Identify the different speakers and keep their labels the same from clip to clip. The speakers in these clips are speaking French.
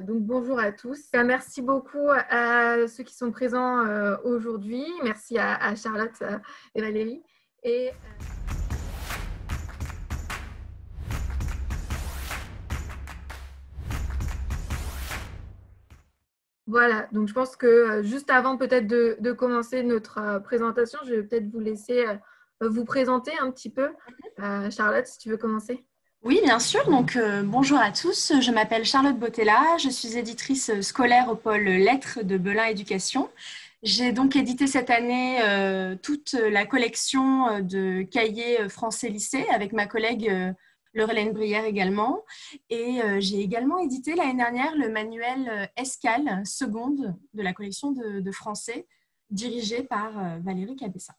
Speaker 1: Donc bonjour à tous. Merci beaucoup à ceux qui sont présents aujourd'hui. Merci à Charlotte et Valérie. Et voilà, donc je pense que juste avant peut-être de commencer notre présentation, je vais peut-être vous laisser vous présenter un petit peu. Charlotte, si tu veux commencer.
Speaker 2: Oui, bien sûr. Donc, bonjour à tous. Je m'appelle Charlotte Bottella. Je suis éditrice scolaire au pôle Lettres de Belin Éducation. J'ai donc édité cette année toute la collection de cahiers français lycée avec ma collègue Laure-Hélène Brière également. Et j'ai également édité l'année dernière le manuel Escale seconde de la collection de français dirigé par Valérie Cabessa.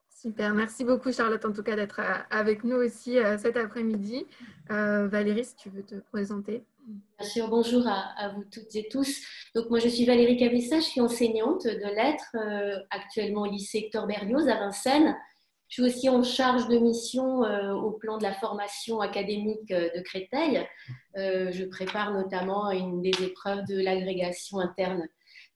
Speaker 1: Super, merci beaucoup Charlotte en tout cas d'être avec nous aussi cet après-midi. Valérie, si tu veux te présenter.
Speaker 3: Bien sûr, bonjour à vous toutes et tous. Donc moi je suis Valérie Cabessa, je suis enseignante de lettres actuellement au lycée Hector Berlioz à Vincennes. Je suis aussi en charge de mission au plan de la formation académique de Créteil. Je prépare notamment une des épreuves de l'agrégation interne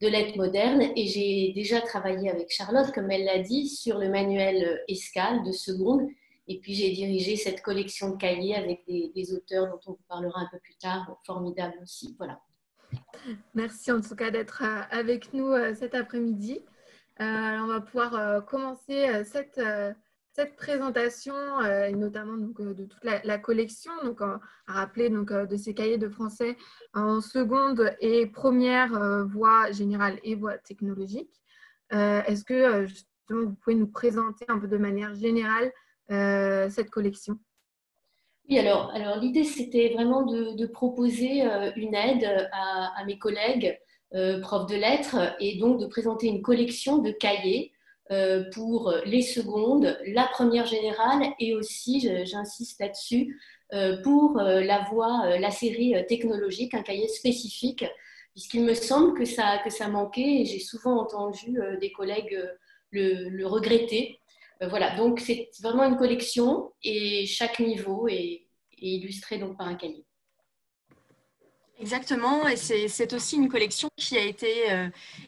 Speaker 3: de lettres modernes et j'ai déjà travaillé avec Charlotte, comme elle l'a dit, sur le manuel Escale de seconde. Et puis, j'ai dirigé cette collection de cahiers avec des auteurs dont on vous parlera un peu plus tard, formidable aussi. Voilà.
Speaker 1: Merci en tout cas d'être avec nous cet après-midi. On va pouvoir commencer cette présentation, et notamment donc, de toute la collection, donc, à rappeler donc, de ces cahiers de français en seconde et première voie générale et voie technologique. Est-ce que justement, vous pouvez nous présenter un peu de manière générale cette collection?
Speaker 3: Oui, alors l'idée, c'était vraiment de proposer une aide à mes collègues profs de lettres et donc de présenter une collection de cahiers pour les secondes, la première générale et aussi, j'insiste là-dessus, pour la voie, la série technologique, un cahier spécifique, puisqu'il me semble que ça manquait et j'ai souvent entendu des collègues le regretter. Voilà, donc c'est vraiment une collection et chaque niveau est illustré donc par un cahier.
Speaker 2: Exactement, et c'est aussi une collection qui a été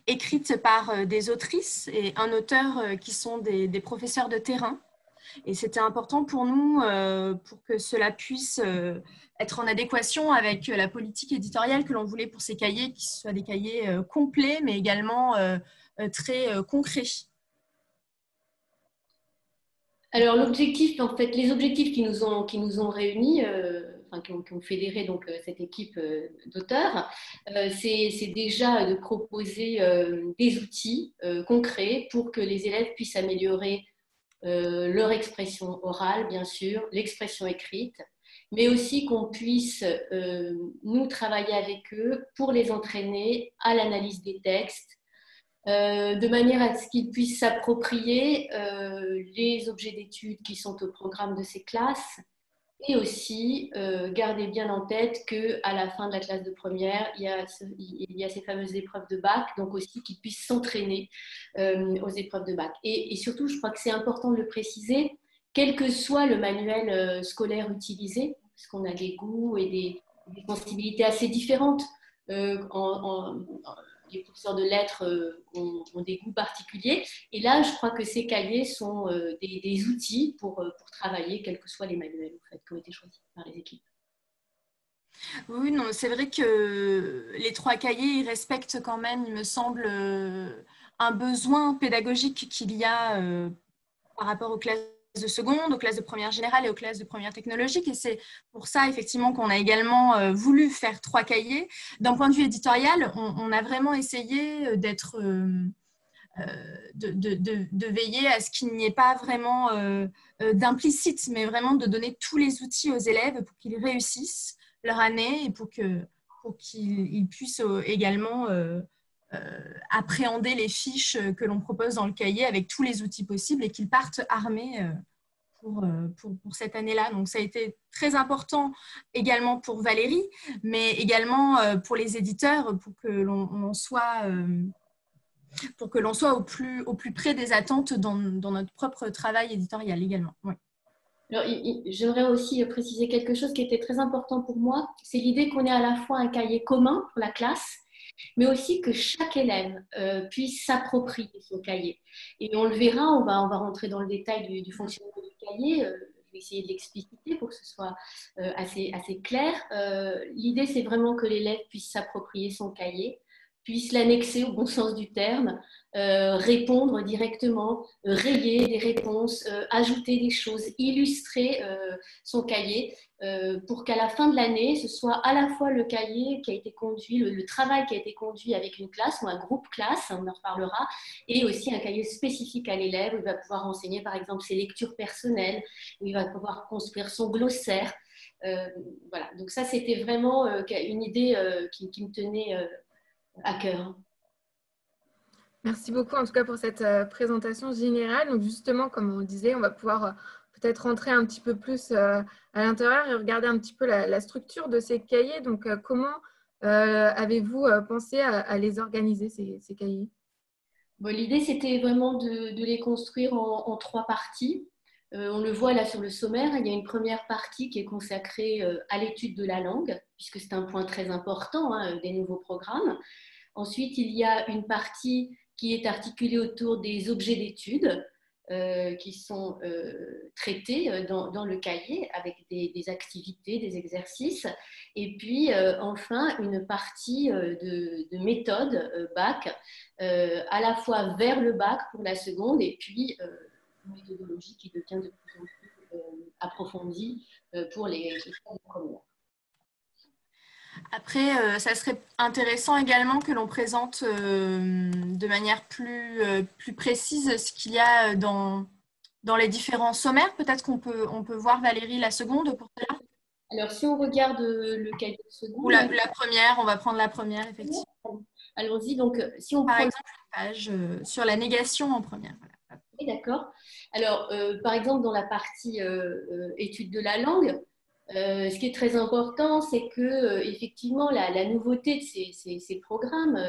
Speaker 2: écrite par des autrices et un auteur qui sont des professeurs de terrain. Et c'était important pour nous pour que cela puisse être en adéquation avec la politique éditoriale que l'on voulait pour ces cahiers, qui soient des cahiers complets, mais également très concrets.
Speaker 3: Alors l'objectif, en fait, les objectifs qui nous ont réunis, enfin qui ont fédéré donc cette équipe d'auteurs, c'est déjà de proposer des outils concrets pour que les élèves puissent améliorer leur expression orale, bien sûr, l'expression écrite, mais aussi qu'on puisse nous travailler avec eux pour les entraîner à l'analyse des textes de manière à ce qu'ils puissent s'approprier les objets d'études qui sont au programme de ces classes et aussi garder bien en tête qu'à la fin de la classe de première, il y a ces fameuses épreuves de bac, donc aussi qu'ils puissent s'entraîner aux épreuves de bac. Et surtout, je crois que c'est important de le préciser, quel que soit le manuel scolaire utilisé, parce qu'on a des goûts et des sensibilités assez différentes les professeurs de lettres ont des goûts particuliers. Et là, je crois que ces cahiers sont des outils pour travailler, quels que soient les manuels en fait, qui ont été choisis par les équipes.
Speaker 2: Oui, non, c'est vrai que les trois cahiers ils respectent quand même, il me semble, un besoin pédagogique qu'il y a par rapport aux classes de seconde, aux classes de première générale et aux classes de première technologique. Et c'est pour ça, effectivement, qu'on a également voulu faire trois cahiers. D'un point de vue éditorial, on a vraiment essayé d'être, de veiller à ce qu'il n'y ait pas vraiment d'implicite, mais vraiment de donner tous les outils aux élèves pour qu'ils réussissent leur année et pour qu'ils puissent également appréhender les fiches que l'on propose dans le cahier avec tous les outils possibles et qu'ils partent armés pour cette année-là. Donc, ça a été très important également pour Valérie, mais également pour les éditeurs, pour que l'on soit au plus près des attentes dans notre propre travail éditorial également. Oui.
Speaker 3: Alors, j'aimerais aussi préciser quelque chose qui était très important pour moi. C'est l'idée qu'on ait à la fois un cahier commun pour la classe, mais aussi que chaque élève puisse s'approprier son cahier. Et on le verra, on va rentrer dans le détail du fonctionnement du cahier. Je vais essayer de l'expliciter pour que ce soit assez clair. L'idée, c'est vraiment que l'élève puisse s'approprier son cahier, puisse l'annexer au bon sens du terme, répondre directement, rayer des réponses, ajouter des choses, illustrer son cahier pour qu'à la fin de l'année, ce soit à la fois le cahier qui a été conduit, le travail qui a été conduit avec une classe ou un groupe classe, on en reparlera, et aussi un cahier spécifique à l'élève où il va pouvoir renseigner par exemple ses lectures personnelles, où il va pouvoir construire son glossaire. Voilà, donc ça c'était vraiment une idée qui me tenait à cœur.
Speaker 1: Merci beaucoup en tout cas pour cette présentation générale. Donc justement, comme on le disait, on va pouvoir peut-être rentrer un petit peu plus à l'intérieur et regarder un petit peu la structure de ces cahiers. Donc comment avez-vous pensé à les organiser, ces cahiers?
Speaker 3: Bon, l'idée, c'était vraiment de les construire en trois parties. On le voit là sur le sommaire, il y a une première partie qui est consacrée à l'étude de la langue, puisque c'est un point très important des nouveaux programmes. Ensuite, il y a une partie qui est articulée autour des objets d'étude qui sont traités dans le cahier avec des activités, des exercices. Et puis, enfin, une partie de méthode bac, à la fois vers le bac pour la seconde et puis une méthodologie qui devient de plus en plus approfondie pour les premières.
Speaker 2: Après, ça serait intéressant également que l'on présente de manière plus précise ce qu'il y a dans les différents sommaires. Peut-être qu'on peut voir, Valérie, la seconde pour cela.
Speaker 3: Alors, si on regarde le cahier de seconde…
Speaker 2: Ou la première, on va prendre la première, effectivement.
Speaker 3: Allons-y. Donc, si on
Speaker 2: Par
Speaker 3: prend…
Speaker 2: exemple, une page sur la négation en première. Voilà.
Speaker 3: Oui, d'accord. Alors, par exemple, dans la partie étude de la langue, ce qui est très important, c'est que effectivement, la nouveauté de ces programmes,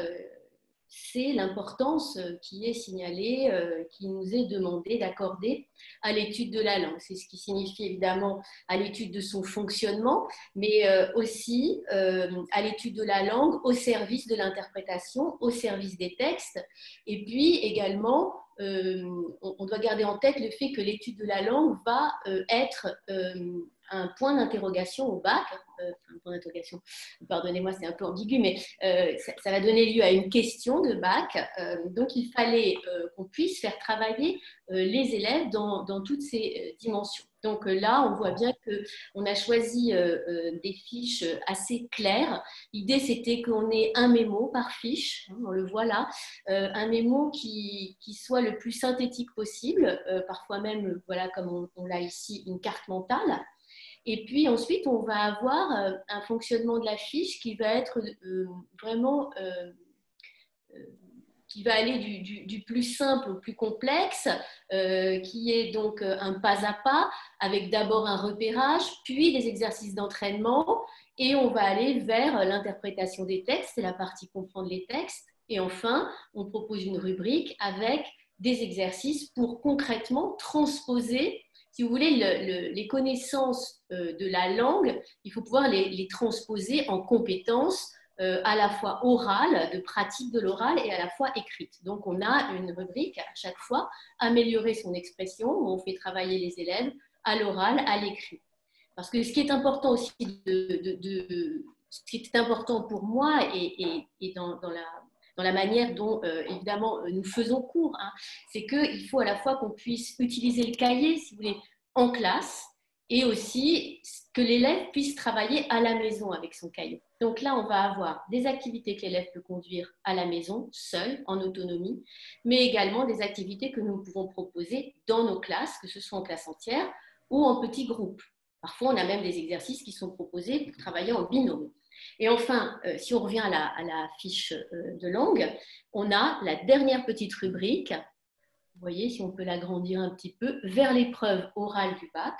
Speaker 3: c'est l'importance qui est signalée, qui nous est demandée d'accorder à l'étude de la langue. C'est ce qui signifie évidemment à l'étude de son fonctionnement, mais aussi à l'étude de la langue au service de l'interprétation, au service des textes, et puis également on doit garder en tête le fait que l'étude de la langue va être un point d'interrogation au bac, un point d'interrogation, pardonnez-moi, c'est un peu ambigu, mais ça va donner lieu à une question de bac. Donc, il fallait qu'on puisse faire travailler les élèves dans toutes ces dimensions. Donc là, on voit bien qu'on a choisi des fiches assez claires. L'idée, c'était qu'on ait un mémo par fiche, on le voit là, un mémo qui soit le plus synthétique possible, parfois même, voilà, comme on l'a ici, une carte mentale. Et puis ensuite, on va avoir un fonctionnement de la fiche qui va être vraiment… qui va aller du plus simple au plus complexe, qui est donc un pas à pas, avec d'abord un repérage, puis des exercices d'entraînement, et on va aller vers l'interprétation des textes, c'est la partie comprendre les textes, et enfin, on propose une rubrique avec des exercices pour concrètement transposer, si vous voulez, les connaissances de la langue, il faut pouvoir les transposer en compétences à la fois orale, de pratique de l'oral, et à la fois écrite. Donc, on a une rubrique à chaque fois, améliorer son expression, où on fait travailler les élèves à l'oral, à l'écrit. Parce que ce qui est important aussi, ce qui est important pour moi et dans la manière dont, évidemment, nous faisons cours, c'est qu'il faut à la fois qu'on puisse utiliser le cahier, si vous voulez, en classe, et aussi que l'élève puisse travailler à la maison avec son cahier. Donc là, on va avoir des activités que l'élève peut conduire à la maison, seul, en autonomie, mais également des activités que nous pouvons proposer dans nos classes, que ce soit en classe entière ou en petits groupes. Parfois, on a même des exercices qui sont proposés pour travailler en binôme. Et enfin, si on revient à la fiche de langue, on a la dernière petite rubrique, vous voyez, si on peut l'agrandir un petit peu, vers l'épreuve orale du bac,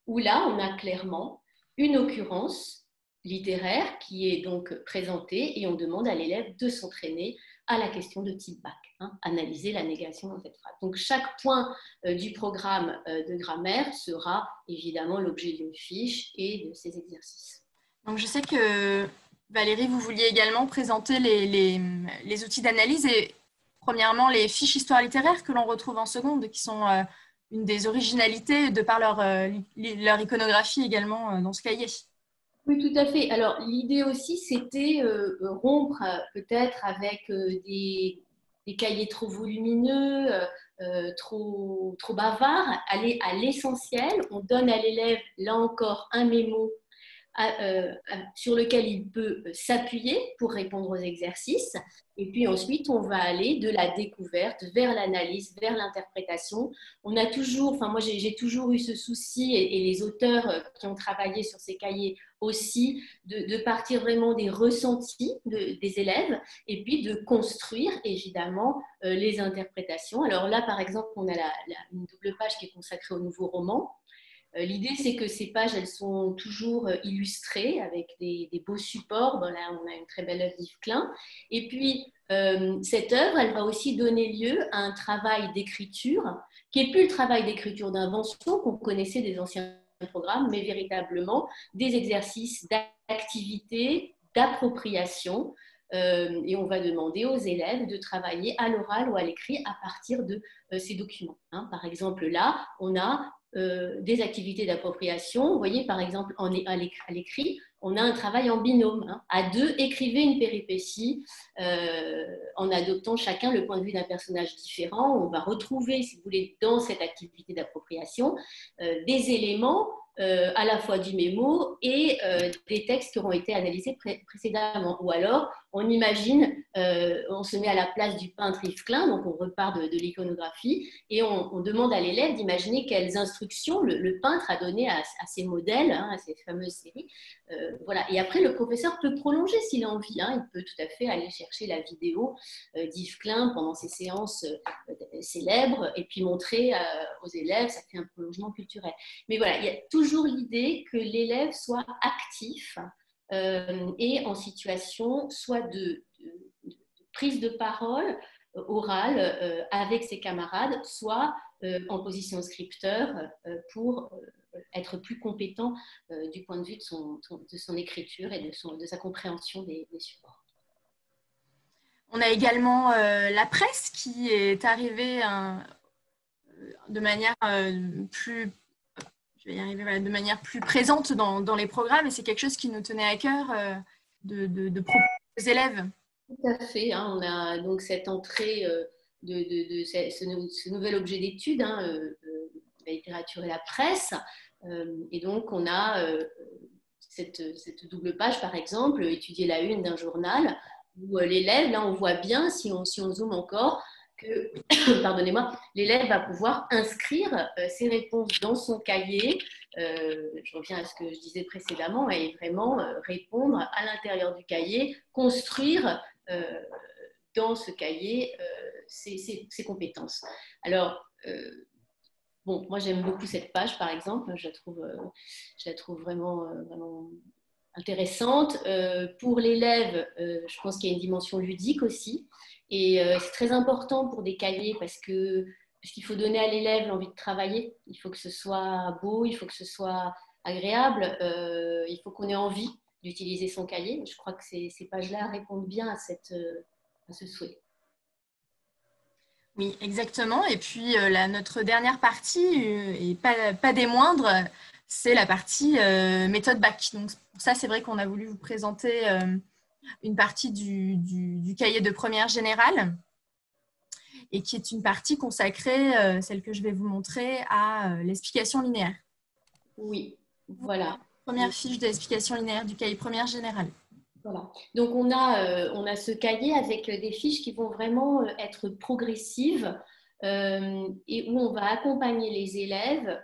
Speaker 3: où là, on a clairement une occurrence littéraire qui est donc présentée et on demande à l'élève de s'entraîner à la question de type bac, hein, analyser la négation dans cette phrase. Donc chaque point du programme de grammaire sera évidemment l'objet d'une fiche et de ces exercices.
Speaker 2: Donc je sais que Valérie, vous vouliez également présenter les outils d'analyse et premièrement les fiches histoire littéraire que l'on retrouve en seconde, qui sont une des originalités de par leur iconographie également dans ce cahier.
Speaker 3: Oui, tout à fait. Alors, l'idée aussi, c'était rompre peut-être avec des cahiers trop volumineux, trop bavards, aller à l'essentiel. On donne à l'élève, là encore, un mémo sur lequel il peut s'appuyer pour répondre aux exercices. Et puis ensuite, on va aller de la découverte vers l'analyse, vers l'interprétation. On a toujours, enfin moi j'ai toujours eu ce souci, et les auteurs qui ont travaillé sur ces cahiers aussi, de partir vraiment des ressentis des élèves et puis de construire évidemment les interprétations. Alors là, par exemple, on a une double page qui est consacrée au nouveau roman. L'idée, c'est que ces pages, elles sont toujours illustrées avec des beaux supports. Bon, là, on a une très belle œuvre d'Yves Klein. Et puis, cette œuvre, elle va aussi donner lieu à un travail d'écriture, qui n'est plus le travail d'écriture d'invention qu'on connaissait des anciens programmes, mais véritablement des exercices d'activité, d'appropriation. Et on va demander aux élèves de travailler à l'oral ou à l'écrit à partir de ces documents. Hein. Par exemple, là, on a des activités d'appropriation. Vous voyez, par exemple, à l'écrit, on a un travail en binôme. Hein. À deux, écrivez une péripétie en adoptant chacun le point de vue d'un personnage différent. On va retrouver, si vous voulez, dans cette activité d'appropriation, des éléments à la fois du mémo et des textes qui auront été analysés précédemment. Ou alors, on imagine, on se met à la place du peintre Yves Klein, donc on repart de l'iconographie, et on demande à l'élève d'imaginer quelles instructions le peintre a données à ses modèles, hein, à ces fameuses séries. Voilà. Et après, le professeur peut prolonger s'il a envie. Hein. Il peut tout à fait aller chercher la vidéo d'Yves Klein pendant ses séances célèbres et puis montrer aux élèves, ça fait un prolongement culturel. Mais voilà, il y a toujours l'idée que l'élève soit actif et en situation soit de prise de parole orale avec ses camarades, soit en position scripteur pour être plus compétent du point de vue de son écriture et de sa compréhension des supports.
Speaker 2: On a également la presse qui est arrivée de manière plus... Je vais y arriver, voilà, de manière plus présente dans les programmes, et c'est quelque chose qui nous tenait à cœur de proposer aux élèves.
Speaker 3: Tout à fait. Hein, on a donc cette entrée de ce nouvel objet d'étude, hein, la littérature et la presse. Et donc, on a cette double page, par exemple, étudier la une d'un journal, où l'élève, là, on voit bien, si on zoome encore, que, pardonnez-moi, l'élève va pouvoir inscrire ses réponses dans son cahier. Je reviens à ce que je disais précédemment, et vraiment répondre à l'intérieur du cahier, construire dans ce cahier ses compétences. Alors, bon, moi j'aime beaucoup cette page, par exemple, je la trouve vraiment, vraiment intéressante. Pour l'élève, je pense qu'il y a une dimension ludique aussi. Et c'est très important pour des cahiers parce qu'il faut donner à l'élève l'envie de travailler. Il faut que ce soit beau, il faut que ce soit agréable, il faut qu'on ait envie d'utiliser son cahier. Je crois que ces pages-là répondent bien à ce souhait.
Speaker 2: Oui, exactement. Et puis, notre dernière partie, et pas des moindres, c'est la partie méthode BAC. Donc, pour ça, c'est vrai qu'on a voulu vous présenter une partie du cahier de première générale, et qui est une partie consacrée, celle que je vais vous montrer, à l'explication linéaire.
Speaker 3: Oui, voilà.
Speaker 2: Première fiche d'explication linéaire du cahier première générale.
Speaker 3: Voilà. Donc, on a ce cahier avec des fiches qui vont vraiment être progressives et où on va accompagner les élèves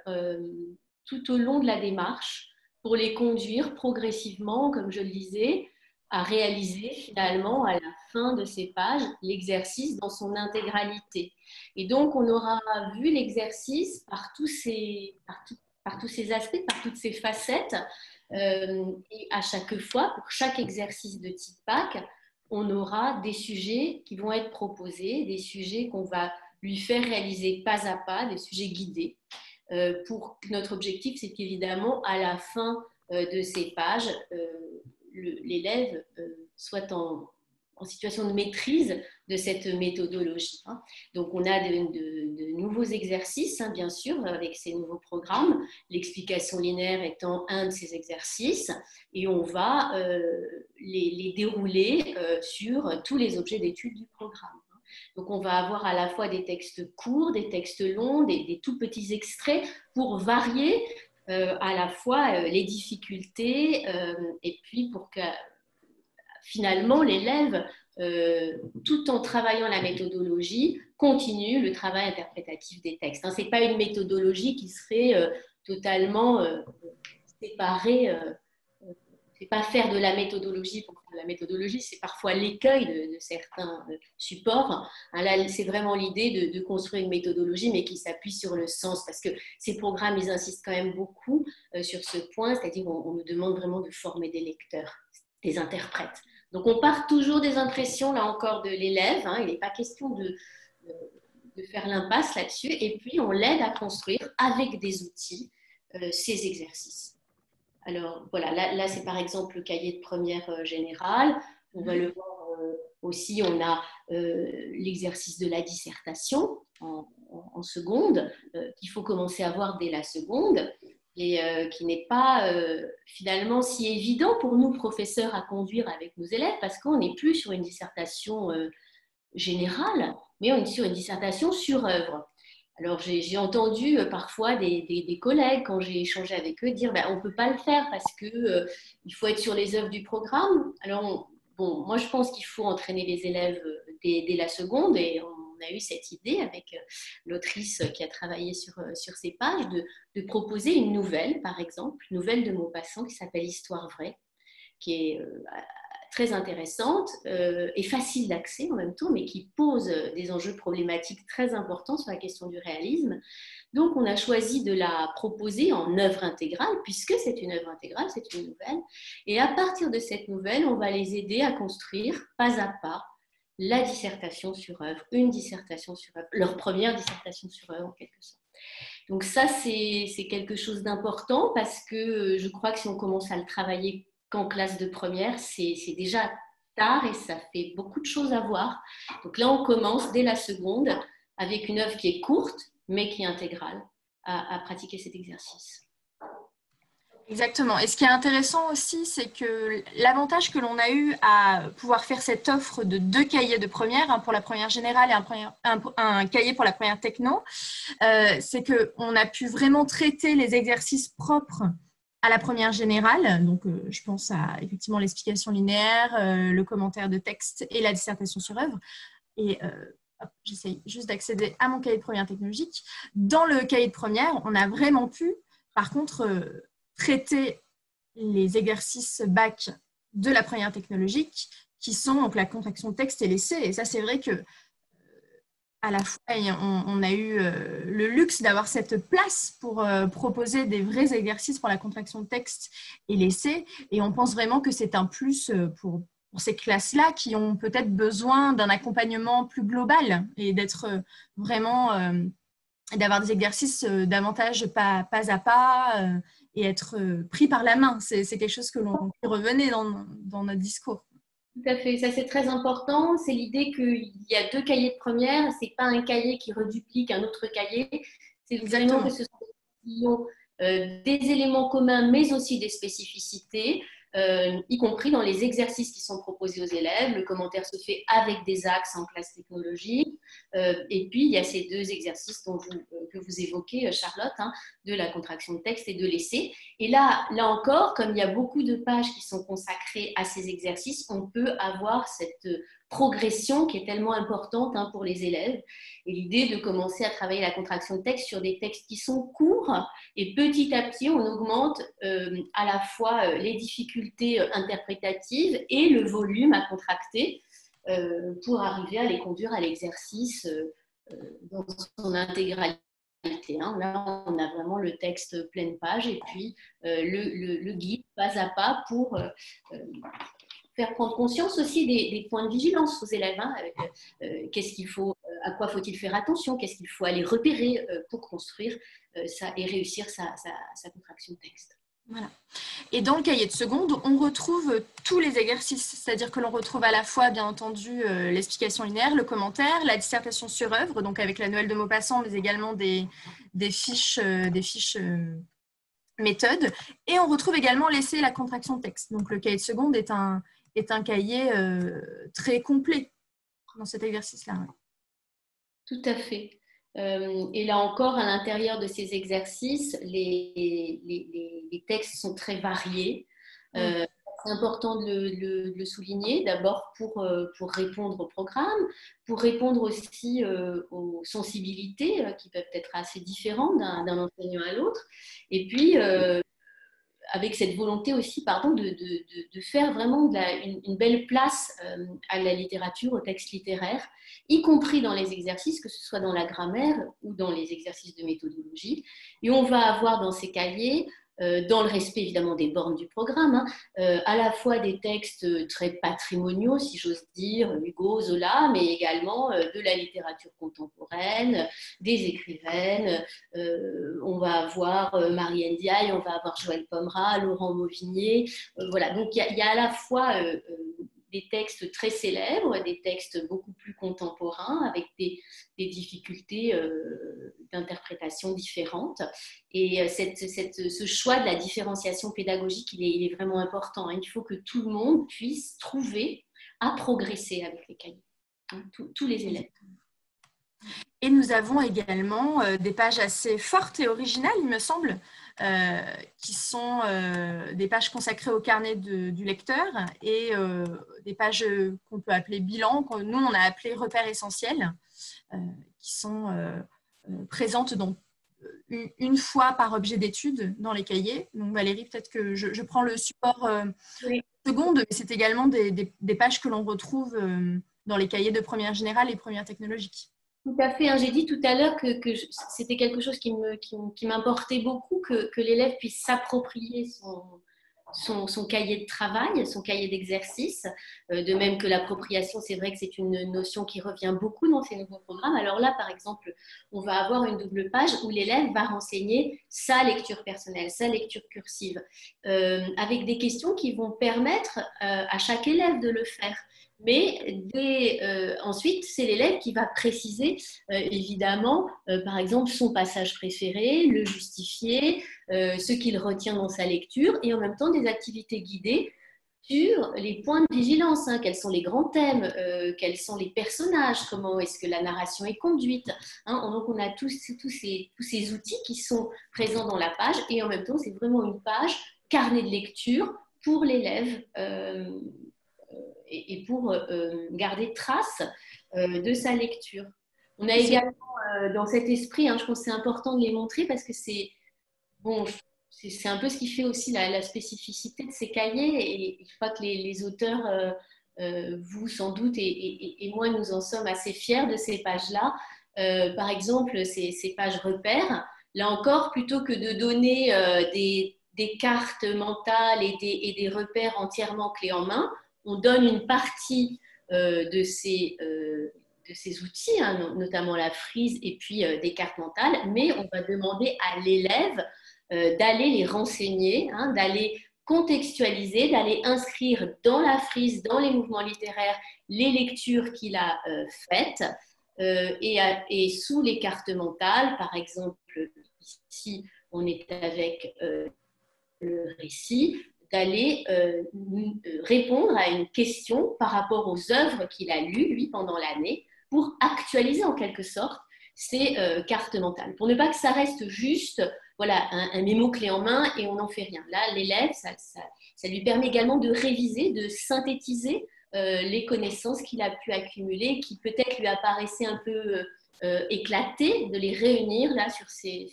Speaker 3: tout au long de la démarche pour les conduire progressivement, comme je le disais, à réaliser finalement à la fin de ces pages l'exercice dans son intégralité. Et donc, on aura vu l'exercice par tous ces aspects, par toutes ces facettes. Et à chaque fois, pour chaque exercice de type PAC, on aura des sujets qui vont être proposés, des sujets qu'on va lui faire réaliser pas à pas, des sujets guidés. Pour notre objectif, c'est qu'évidemment, à la fin de ces pages, l'élève soit en situation de maîtrise de cette méthodologie. Donc, on a de nouveaux exercices, bien sûr, avec ces nouveaux programmes, l'explication linéaire étant un de ces exercices, et on va les dérouler sur tous les objets d'étude du programme. Donc, on va avoir à la fois des textes courts, des textes longs, des tout petits extraits pour varier à la fois les difficultés et puis pour que finalement l'élève, tout en travaillant la méthodologie, continue le travail interprétatif des textes. Ce n'est pas une méthodologie qui serait totalement séparée. C'est pas faire de la méthodologie pour faire de la méthodologie, c'est parfois l'écueil de certains supports. Là, c'est vraiment l'idée de construire une méthodologie, mais qui s'appuie sur le sens, parce que ces programmes, ils insistent quand même beaucoup sur ce point, c'est-à-dire qu'on nous demande vraiment de former des lecteurs, des interprètes. Donc, on part toujours des impressions, là encore, de l'élève. Il n'est pas question de faire l'impasse là-dessus, et puis on l'aide à construire avec des outils ces exercices. Alors voilà, là c'est par exemple le cahier de première générale. On va le voir aussi, on a l'exercice de la dissertation en seconde, qu'il faut commencer à voir dès la seconde, et qui n'est pas finalement si évident pour nous, professeurs, à conduire avec nos élèves, parce qu'on n'est plus sur une dissertation générale, mais on est sur une dissertation sur œuvre. Alors, j'ai entendu parfois des collègues, quand j'ai échangé avec eux, dire on ne peut pas le faire parce qu'il faut être sur les œuvres du programme. Alors, moi, je pense qu'il faut entraîner les élèves dès la seconde, et on a eu cette idée avec l'autrice qui a travaillé sur ces pages de proposer une nouvelle, par exemple, une nouvelle de Maupassant qui s'appelle Histoire vraie, qui est très intéressante et facile d'accès en même temps, mais qui pose des enjeux problématiques très importants sur la question du réalisme. Donc, on a choisi de la proposer en œuvre intégrale, puisque c'est une œuvre intégrale, c'est une nouvelle. Et à partir de cette nouvelle, on va les aider à construire, pas à pas, la dissertation sur œuvre, une dissertation sur œuvre, leur première dissertation sur œuvre, en quelque sorte. Donc ça, c'est quelque chose d'important, parce que je crois que si on commence à le travailler qu'en classe de première, c'est déjà tard et ça fait beaucoup de choses à voir. Donc là, on commence dès la seconde avec une œuvre qui est courte, mais qui est intégrale, à pratiquer cet exercice.
Speaker 2: Exactement. Et ce qui est intéressant aussi, c'est que l'avantage que l'on a eu à pouvoir faire cette offre de 2 cahiers de première, un pour la première générale et un cahier pour la première techno, c'est qu'on a pu vraiment traiter les exercices propres à la première générale. Donc, je pense à effectivement l'explication linéaire, le commentaire de texte et la dissertation sur œuvre. Et j'essaye juste d'accéder à mon cahier de première technologique. Dans le cahier de première, on a vraiment pu, par contre, traiter les exercices bac de la première technologique, qui sont donc la contraction de texte et l'essai. Et ça, c'est vrai que à la fois, on a eu le luxe d'avoir cette place pour proposer des vrais exercices pour la contraction de texte et l'essai. Et on pense vraiment que c'est un plus pour ces classes-là qui ont peut-être besoin d'un accompagnement plus global et d'être vraiment, d'avoir des exercices davantage pas à pas et être pris par la main. C'est quelque chose que l'on revenait dans notre discours.
Speaker 3: Tout à fait, ça c'est très important. C'est l'idée qu'il y a 2 cahiers de première, c'est pas un cahier qui reduplique un autre cahier. C'est vraiment que ce sont des éléments communs, mais aussi des spécificités, y compris dans les exercices qui sont proposés aux élèves. Le commentaire se fait avec des axes en classe technologique. Et puis, il y a ces 2 exercices que vous évoquez, Charlotte, de la contraction de texte et de l'essai. Et là encore, comme il y a beaucoup de pages qui sont consacrées à ces exercices, on peut avoir cette progression qui est tellement importante pour les élèves. Et l'idée de commencer à travailler la contraction de texte sur des textes qui sont courts, et petit à petit, on augmente à la fois les difficultés interprétatives et le volume à contracter pour arriver à les conduire à l'exercice dans son intégralité. Là, on a vraiment le texte pleine page et puis le guide pas à pas pour faire prendre conscience aussi des points de vigilance aux élèves. Hein. Qu'est-ce qu'il faut, à quoi faut-il faire attention, qu'est-ce qu'il faut aller repérer pour construire ça et réussir sa contraction de texte.
Speaker 2: Voilà. Et dans le cahier de seconde, on retrouve tous les exercices, c'est-à-dire que l'on retrouve à la fois, bien entendu, l'explication linéaire, le commentaire, la dissertation sur œuvre, donc avec la Noël de Maupassant, mais également des fiches méthodes. Et on retrouve également l'essai et la contraction de texte. Donc le cahier de seconde est un cahier très complet dans cet exercice-là. Ouais.
Speaker 3: Tout à fait. Et là encore, à l'intérieur de ces exercices, les textes sont très variés. C'est important de le souligner, d'abord pour répondre au programme, pour répondre aussi aux sensibilités qui peuvent être assez différentes d'un enseignant à l'autre. Et puis, avec cette volonté aussi de faire vraiment une belle place à la littérature, au texte littéraire, y compris dans les exercices, que ce soit dans la grammaire ou dans les exercices de méthodologie. Et on va avoir dans ces cahiers, dans le respect évidemment des bornes du programme, à la fois des textes très patrimoniaux, si j'ose dire, Hugo, Zola, mais également de la littérature contemporaine, des écrivaines. On va avoir Marie Ndiaye, on va avoir Joëlle Pomera, Laurent Mauvigné. Voilà, donc il y a à la fois des textes très célèbres, des textes beaucoup plus contemporains, avec des difficultés d'interprétation différentes. Et ce choix de la différenciation pédagogique, il est vraiment important. Il faut que tout le monde puisse trouver à progresser avec les cahiers, hein, tous les élèves.
Speaker 2: Et nous avons également des pages assez fortes et originales, il me semble, qui sont des pages consacrées au carnet du lecteur et des pages qu'on peut appeler bilan, que nous on a appelé repères essentiels, qui sont présentes une fois par objet d'étude dans les cahiers. Donc Valérie, peut-être que je prends le support
Speaker 3: Oui.
Speaker 2: seconde, mais c'est également des pages que l'on retrouve dans les cahiers de première générale et première technologique.
Speaker 3: Tout à fait. Hein. J'ai dit tout à l'heure que c'était quelque chose qui m'importait beaucoup, que l'élève puisse s'approprier son cahier de travail, son cahier d'exercice. De même que l'appropriation, c'est vrai que c'est une notion qui revient beaucoup dans ces nouveaux programmes. Alors là, par exemple, on va avoir une double page où l'élève va renseigner sa lecture personnelle, sa lecture cursive, avec des questions qui vont permettre à chaque élève de le faire. Mais ensuite, c'est l'élève qui va préciser, évidemment, par exemple, son passage préféré, le justifier, ce qu'il retient dans sa lecture, et en même temps des activités guidées sur les points de vigilance, hein, quels sont les grands thèmes, quels sont les personnages, comment est-ce que la narration est conduite. Hein. Donc, on a tous ces outils qui sont présents dans la page, et en même temps, c'est vraiment une page carnet de lecture pour l'élève et pour garder trace de sa lecture. On a également dans cet esprit, hein, je pense que c'est important de les montrer parce que c'est un peu ce qui fait aussi la spécificité de ces cahiers, et je crois que les auteurs, vous sans doute, et moi, nous en sommes assez fiers de ces pages-là. Par exemple, ces pages repères, là encore, plutôt que de donner des cartes mentales et des repères entièrement clés en main, on donne une partie de ces outils, hein, notamment la frise et puis des cartes mentales, mais on va demander à l'élève d'aller les renseigner, hein, d'aller contextualiser, d'aller inscrire dans la frise, dans les mouvements littéraires, les lectures qu'il a faites, et sous les cartes mentales, par exemple, ici, on est avec le récit, d'aller répondre à une question par rapport aux œuvres qu'il a lues, lui, pendant l'année, pour actualiser en quelque sorte ces cartes mentales, pour ne pas que ça reste juste voilà, un mémo clé en main et on n'en fait rien. Là, l'élève, ça lui permet également de réviser, de synthétiser les connaissances qu'il a pu accumuler, qui peut-être lui apparaissaient un peu éclatées, de les réunir là sur ces...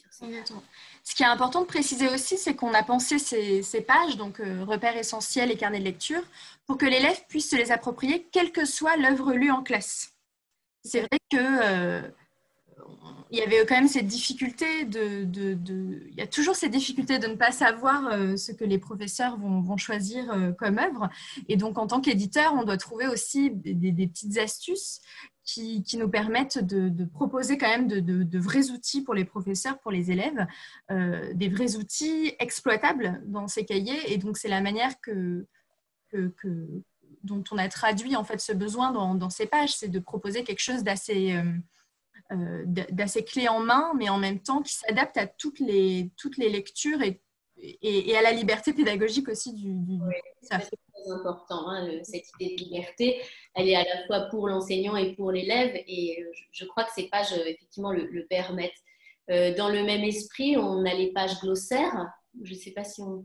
Speaker 2: Ce qui est important de préciser aussi, c'est qu'on a pensé ces pages, donc repères essentiels et carnets de lecture, pour que l'élève puisse se les approprier, quelle que soit l'œuvre lue en classe. C'est vrai que il y avait quand même cette difficulté il y a toujours cette difficulté de ne pas savoir ce que les professeurs vont choisir comme œuvre. Et donc, en tant qu'éditeur, on doit trouver aussi des petites astuces qui nous permettent de proposer quand même de vrais outils pour les professeurs, pour les élèves, des vrais outils exploitables dans ces cahiers. Et donc, c'est la manière dont on a traduit en fait ce besoin dans ces pages, c'est de proposer quelque chose d'assez clé en main, mais en même temps qui s'adapte à toutes les lectures et à la liberté pédagogique aussi du professeur.
Speaker 3: C'est très important, hein, cette idée de liberté, elle est à la fois pour l'enseignant et pour l'élève, et je crois que ces pages, effectivement, le permettent. Dans le même esprit, on a les pages glossaires. Je ne sais pas si on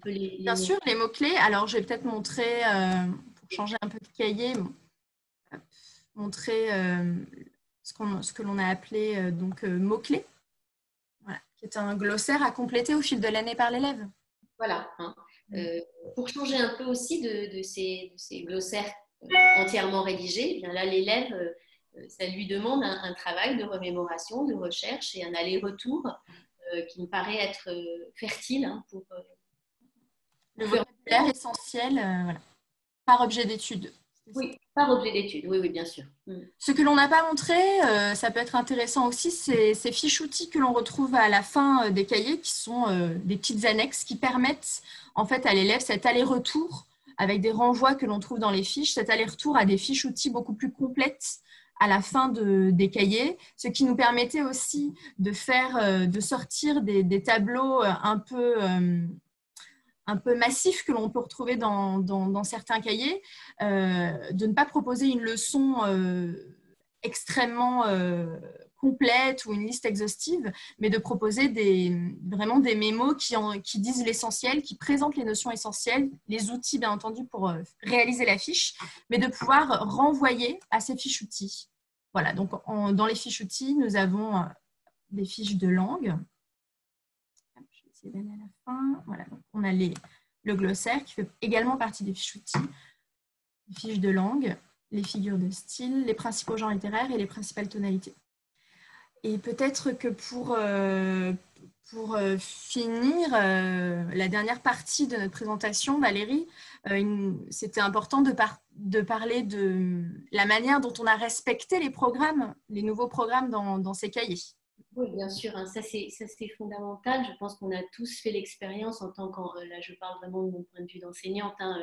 Speaker 3: peut les...
Speaker 2: Bien sûr, les mots-clés. Alors, je vais peut-être montrer, pour changer un peu de cahier, montrer ce que l'on a appelé mots-clés, voilà, qui est un glossaire à compléter au fil de l'année par l'élève.
Speaker 3: Voilà. Hein. Pour changer un peu aussi de ces glossaires entièrement rédigés, eh bien là, l'élève, ça lui demande un travail de remémoration, de recherche et un aller-retour qui me paraît être fertile, hein, pour...
Speaker 2: le vocabulaire essentiel, voilà, par objet d'étude.
Speaker 3: Oui, par objet d'étude, oui, bien sûr.
Speaker 2: Ce que l'on n'a pas montré, ça peut être intéressant aussi, c'est ces fiches outils que l'on retrouve à la fin des cahiers, qui sont des petites annexes qui permettent en fait à l'élève cet aller-retour avec des renvois que l'on trouve dans les fiches, cet aller-retour à des fiches outils beaucoup plus complètes à la fin des cahiers, ce qui nous permettait aussi de sortir des tableaux un peu massif que l'on peut retrouver dans certains cahiers, de ne pas proposer une leçon extrêmement complète ou une liste exhaustive, mais de proposer vraiment des mémos qui disent l'essentiel, qui présentent les notions essentielles, les outils bien entendu pour réaliser la fiche, mais de pouvoir renvoyer à ces fiches outils. Voilà, donc dans les fiches outils, nous avons des fiches de langue. Je vais essayer d'aller à la fin. Voilà, donc on a le glossaire qui fait également partie des fiches outils, les fiches de langue, les figures de style, les principaux genres littéraires et les principales tonalités. Et peut-être que pour finir la dernière partie de notre présentation, Valérie, c'était important de parler de la manière dont on a respecté les nouveaux programmes dans ces cahiers.
Speaker 3: Oui, bien sûr, hein, ça c'est fondamental. Je pense qu'on a tous fait l'expérience en tant là je parle vraiment de mon point de vue d'enseignante, hein,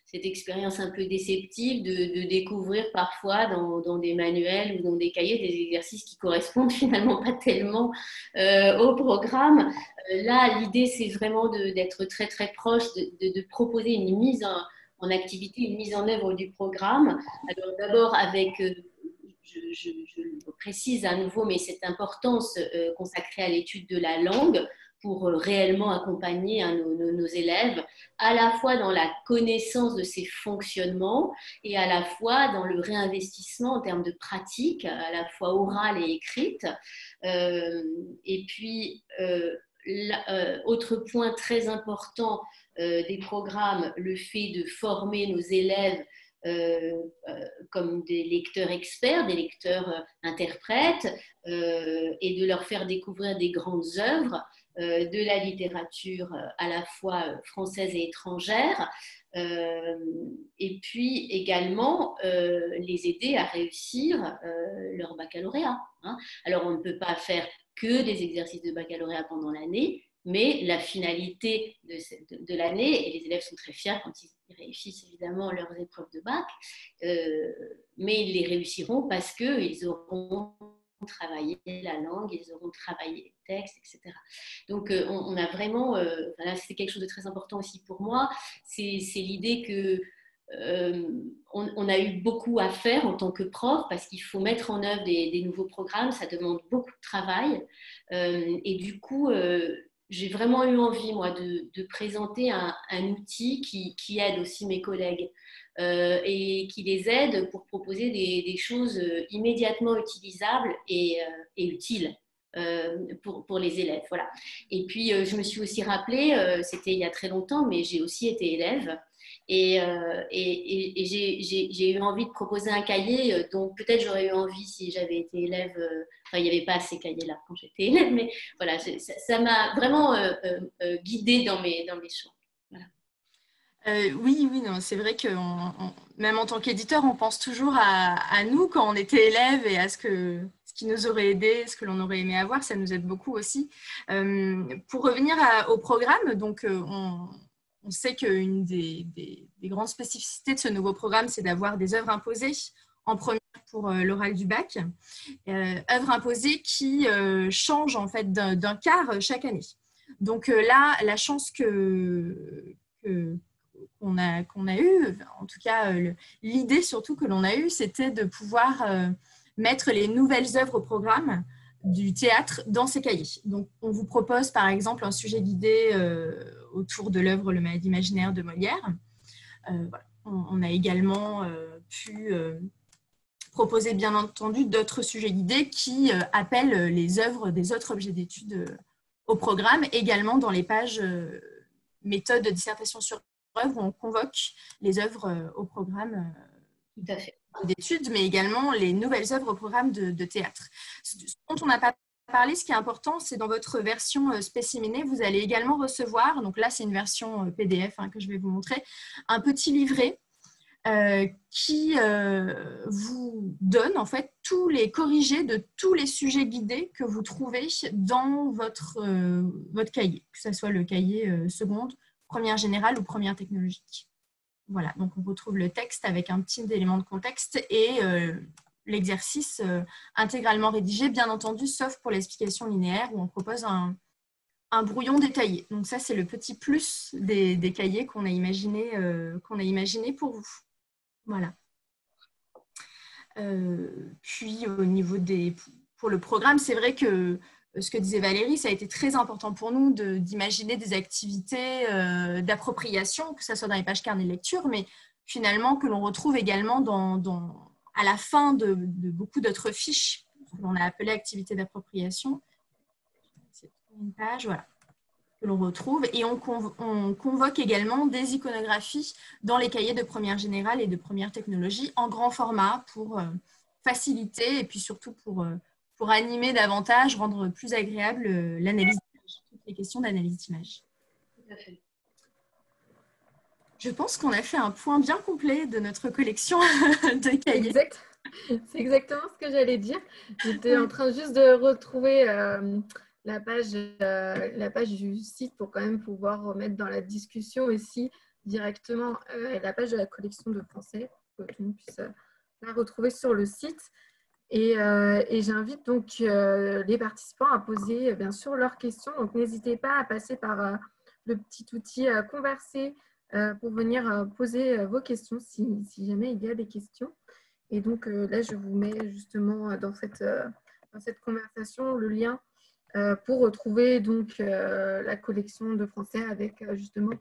Speaker 3: cette expérience un peu déceptive de découvrir parfois dans des manuels ou dans des cahiers des exercices qui correspondent finalement pas tellement au programme. Là, l'idée c'est vraiment d'être très très proche, de proposer une mise en activité, une mise en œuvre du programme. Alors d'abord avec... je le précise à nouveau, mais cette importance consacrée à l'étude de la langue pour réellement accompagner nos élèves, à la fois dans la connaissance de ses fonctionnements et à la fois dans le réinvestissement en termes de pratique, à la fois orale et écrite. Et puis, autre point très important des programmes, le fait de former nos élèves comme des lecteurs experts, des lecteurs interprètes, et de leur faire découvrir des grandes œuvres de la littérature à la fois française et étrangère, et puis également les aider à réussir leur baccalauréat. Hein. Alors on ne peut pas faire que des exercices de baccalauréat pendant l'année, mais la finalité de l'année, et les élèves sont très fiers quand ils réussissent évidemment leurs épreuves de bac, mais ils les réussiront parce qu'ils auront travaillé la langue, ils auront travaillé les textes, etc. Donc on a vraiment, là, c'est quelque chose de très important aussi pour moi, c'est l'idée que on a eu beaucoup à faire en tant que prof parce qu'il faut mettre en œuvre des nouveaux programmes, ça demande beaucoup de travail, et du coup j'ai vraiment eu envie, moi, de présenter un outil qui aide aussi mes collègues et qui les aide pour proposer des choses immédiatement utilisables et utiles. pour les élèves. Voilà. Et puis, je me suis aussi rappelé, c'était il y a très longtemps, mais j'ai aussi été élève. Et j'ai eu envie de proposer un cahier, donc peut-être j'aurais eu envie si j'avais été élève. Enfin, il n'y avait pas ces cahiers-là quand j'étais élève, mais voilà, ça m'a vraiment guidée dans mes choix. Voilà.
Speaker 2: Oui, non, c'est vrai que même en tant qu'éditeur, on pense toujours à nous quand on était élève et à ce qui nous aurait aidé, ce que l'on aurait aimé avoir, ça nous aide beaucoup aussi. Pour revenir au programme, donc on sait qu'une des grandes spécificités de ce nouveau programme, c'est d'avoir des œuvres imposées en première pour l'oral du bac, œuvres imposées qui changent en fait d'un quart chaque année. Donc là, la chance qu'on a eu, en tout cas l'idée surtout que l'on a eue, c'était de pouvoir mettre les nouvelles œuvres au programme du théâtre dans ces cahiers. Donc on vous propose par exemple un sujet guidé autour de l'œuvre Le Malade imaginaire de Molière. Voilà. On a également pu proposer bien entendu d'autres sujets guidés qui appellent les œuvres des autres objets d'études au programme, également dans les pages méthode de dissertation sur œuvre où on convoque les œuvres au programme d'études, mais également les nouvelles œuvres au programme de théâtre. Ce dont on n'a pas parlé, ce qui est important, c'est dans votre version spécimenée, vous allez également recevoir, donc là c'est une version PDF que je vais vous montrer, un petit livret qui vous donne en fait tous les corrigés de tous les sujets guidés que vous trouvez dans votre cahier, que ce soit le cahier seconde, première générale ou première technologique. Voilà, donc on retrouve le texte avec un petit élément de contexte et l'exercice intégralement rédigé, bien entendu, sauf pour l'explication linéaire où on propose un brouillon détaillé. Donc ça, c'est le petit plus des cahiers qu'on a imaginé pour vous. Voilà. Puis au niveau pour le programme, c'est vrai que ce que disait Valérie, ça a été très important pour nous d'imaginer des activités d'appropriation, que ce soit dans les pages carnet de lecture, mais finalement que l'on retrouve également à la fin de beaucoup d'autres fiches qu'on a appelées activités d'appropriation. C'est une page, voilà, que l'on retrouve. Et on convoque également des iconographies dans les cahiers de première générale et de première technologie en grand format pour faciliter et puis surtout pour animer davantage, rendre plus agréable l'analyse d'image, toutes les questions d'analyse d'image.
Speaker 3: Tout à fait.
Speaker 2: Je pense qu'on a fait un point bien complet de notre collection de cahiers.
Speaker 1: Exact. C'est exactement ce que j'allais dire. J'étais en train juste de retrouver la page du site pour quand même pouvoir remettre dans la discussion aussi directement la page de la collection de français pour que tout le monde puisse la retrouver sur le site. Et j'invite donc les participants à poser bien sûr leurs questions. Donc n'hésitez pas à passer par le petit outil Converser pour venir poser vos questions si jamais il y a des questions. Et donc là, je vous mets justement dans cette conversation le lien pour retrouver donc la collection de français avec justement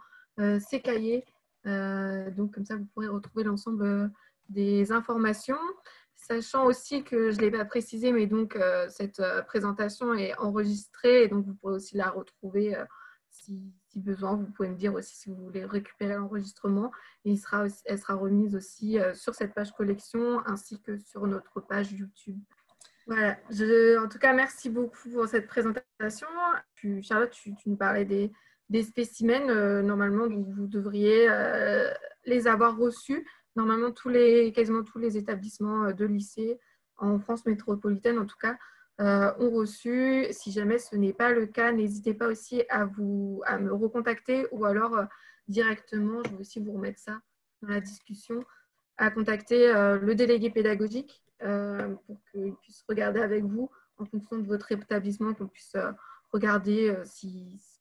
Speaker 1: ces cahiers. Donc comme ça, vous pourrez retrouver l'ensemble des informations. Sachant aussi que je ne l'ai pas précisé, mais donc cette présentation est enregistrée et donc vous pourrez aussi la retrouver si besoin. Vous pouvez me dire aussi si vous voulez récupérer l'enregistrement. Et elle sera remise aussi sur cette page collection ainsi que sur notre page YouTube. Voilà. En tout cas, merci beaucoup pour cette présentation. Charlotte, tu nous parlais des spécimens. Normalement, donc, vous devriez les avoir reçus. Normalement, quasiment tous les établissements de lycée en France métropolitaine, en tout cas, ont reçu. Si jamais ce n'est pas le cas, n'hésitez pas aussi à me recontacter ou alors directement, je vais aussi vous remettre ça dans la discussion, à contacter le délégué pédagogique pour qu'il puisse regarder avec vous en fonction de votre établissement, qu'on puisse regarder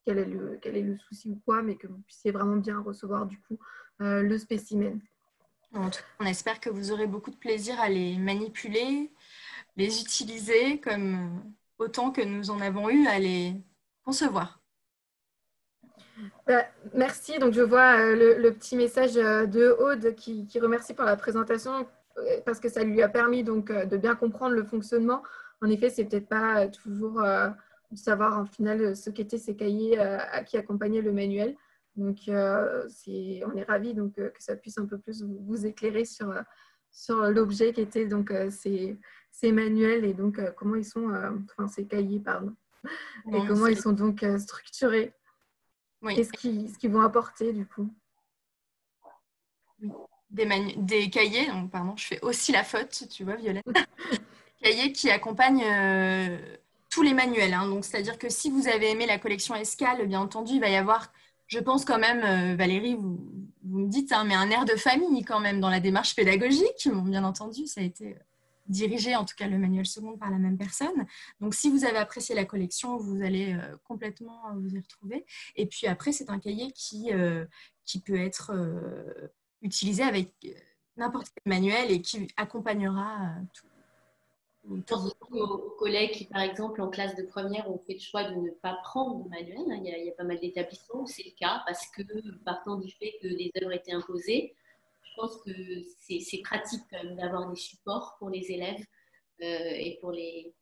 Speaker 1: quel est le souci ou quoi, mais que vous puissiez vraiment bien recevoir du coup le spécimen.
Speaker 2: En tout cas, on espère que vous aurez beaucoup de plaisir à les manipuler, les utiliser comme autant que nous en avons eu à les concevoir.
Speaker 1: Merci. Donc, je vois le petit message de Aude qui remercie pour la présentation parce que ça lui a permis donc, de bien comprendre le fonctionnement. en effet, c'est peut-être pas toujours de savoir en final ce qu'étaient ces cahiers qui accompagnaient le manuel. Donc, on est ravis donc, que ça puisse un peu plus vous éclairer sur l'objet qui était donc, ces manuels et donc comment ils sont, enfin ces cahiers, pardon, et comment ils sont donc structurés.
Speaker 2: Oui.
Speaker 1: Et ce qu'ils vont apporter du coup.
Speaker 2: Des cahiers, donc, pardon, je fais aussi la faute, tu vois, Violette. Cahiers qui accompagnent tous les manuels. Hein. Donc, c'est-à-dire que si vous avez aimé la collection Escale, bien entendu, il va y avoir, je pense quand même, Valérie, vous me dites, hein, mais un air de famille quand même dans la démarche pédagogique. Bon, bien entendu, ça a été dirigé, en tout cas le manuel seconde, par la même personne. Donc, si vous avez apprécié la collection, vous allez complètement vous y retrouver. Et puis après, c'est un cahier qui peut être utilisé avec n'importe quel manuel et qui accompagnera tout.
Speaker 3: Je pense aussi aux collègues qui, par exemple, en classe de première, ont fait le choix de ne pas prendre de manuel. Il y a pas mal d'établissements où c'est le cas parce que, partant du fait que les œuvres étaient imposées, je pense que c'est pratique quand même d'avoir des supports pour les élèves et pour les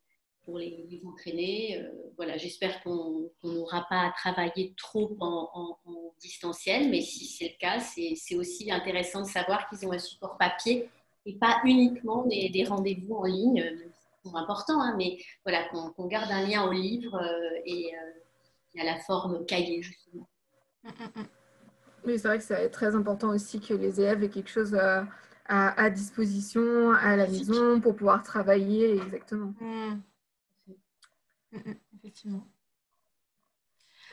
Speaker 3: entraîner. Voilà, j'espère qu'on n'aura pas à travailler trop en distanciel, mais si c'est le cas, c'est aussi intéressant de savoir qu'ils ont un support papier et pas uniquement des rendez-vous en ligne, qui sont importants, hein, mais voilà, qu'on garde un lien au livre et à la forme cahier, justement.
Speaker 1: Oui, c'est vrai que c'est très important aussi que les élèves aient quelque chose à disposition à la maison pour pouvoir travailler, exactement.
Speaker 2: Effectivement.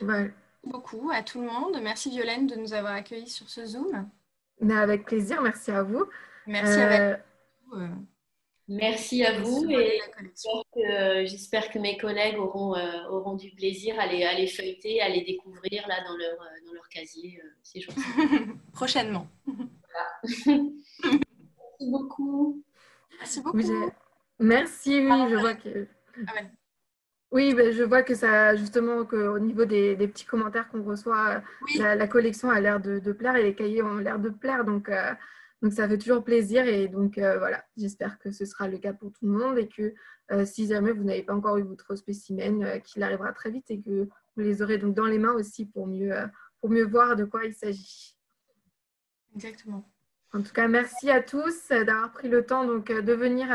Speaker 1: Ouais.
Speaker 2: Merci beaucoup à tout le monde. Merci Violaine de nous avoir accueillis sur ce Zoom.
Speaker 1: Mais avec plaisir, merci à vous.
Speaker 2: Merci à Valérie.
Speaker 3: Merci à vous et j'espère que mes collègues auront du plaisir à les feuilleter, à les découvrir là dans leur casier ces jours-ci.
Speaker 2: Prochainement.
Speaker 3: Voilà. Merci beaucoup.
Speaker 2: Merci beaucoup.
Speaker 1: Oui, merci, oui, je vois que... Oui, ben, je vois que ça, justement, qu'au niveau des petits commentaires qu'on reçoit, oui. La collection a l'air de plaire et les cahiers ont l'air de plaire. Donc, ça fait toujours plaisir. Et donc, voilà, j'espère que ce sera le cas pour tout le monde et que si jamais vous n'avez pas encore eu votre spécimen, qu'il arrivera très vite et que vous les aurez donc dans les mains aussi pour mieux voir de quoi il s'agit.
Speaker 2: Exactement.
Speaker 1: En tout cas, merci à tous d'avoir pris le temps donc, de venir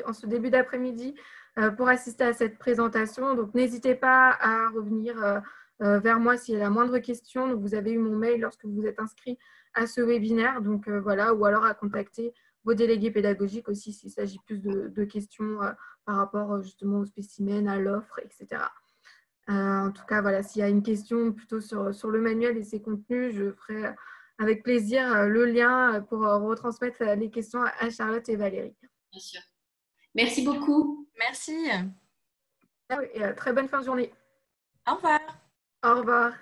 Speaker 1: en ce début d'après-midi pour assister à cette présentation. Donc, n'hésitez pas à revenir vers moi s'il y a la moindre question. Donc, vous avez eu mon mail lorsque vous êtes inscrit à ce webinaire. Donc, voilà, ou alors à contacter vos délégués pédagogiques aussi s'il s'agit plus de questions par rapport justement au spécimen, à l'offre, etc. En tout cas, voilà, s'il y a une question plutôt sur le manuel et ses contenus, je ferai avec plaisir le lien pour retransmettre les questions à Charlotte et Valérie.
Speaker 3: Bien sûr. Merci beaucoup.
Speaker 2: Merci.
Speaker 1: Et très bonne fin de journée.
Speaker 2: Au revoir.
Speaker 1: Au revoir.